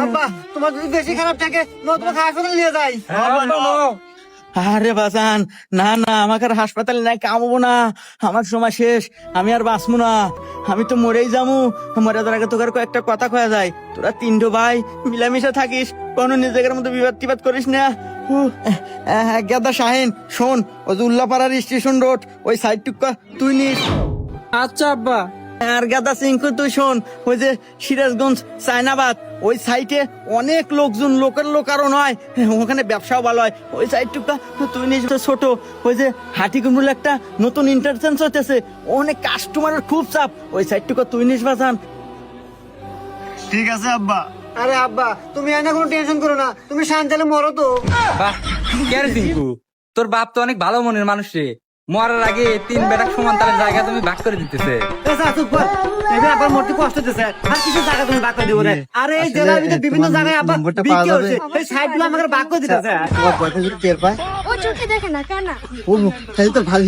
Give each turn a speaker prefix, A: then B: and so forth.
A: আব্বা তোমার যদি বেশি খারাপ থাকে তোমাকে হাসপাতালে নিয়ে যাই।
B: আরে বাজান, না না, আমাকে আর হাসপাতালে নাই কামবো না, আমার সময় শেষ, আমি আর বাঁচবো না, আমি তো মরেই যাবো। মরে যাওয়ার আগে তোকে কয়েকটা কথা কয়া যায়, তোরা তিনটো ভাই মিলামিশা থাকিস, কোনো নিজেদের মধ্যে বিবাদ টিবাদ করিস না। গেদা শাহিন শোন, ওই যে উল্লাপাড়ার স্টেশন রোড ওই সাইড টুকা তুই নিস।
C: আচ্ছা আব্বা।
B: আর গাদা সিংকু তুই শোন, ওই যে সিরাজগঞ্জ চায়নাবাদ ওই সাইটে অনেক লোকজন, লোকের লোক আরো নয়, ওখানে ব্যবসাও ভালো হয়, ওই সাইডটুকা তুই নিস। ছোট ওই যে হাটিকুমরুল একটা নতুন ইন্টারচেঞ্জ হতেছে, অনেক কাস্টমারের খুব চাপ, ওই সাইডটুকা তুই নিস বাজান।
A: ঠিক আছে আব্বা। আরে আব্বা তুমি এনে কোনো টেনশন করো না, তুমি শান্তালে মরো তো।
C: বাহ, কে রে টিঙ্কু, তোর বাপ তো অনেক ভালো মনের মানুষ রে, মরার আগে তিন বেটা সমান তার জায়গা তুমি ভাগ করে দিতেছে।
A: এবার আবার মরতে কষ্ট হতেছে, আর কিছু জায়গা তুমি ভাগ করে দিব রে। আরে এই জেলার ভিতরে বিভিন্ন জায়গায় আবার বিক্রি হচ্ছে, এই সাইডগুলো আমাকে ভাগ করে দিতেছে।
D: ও চোখে দেখে না কানা।
A: তাহলে তো ভালো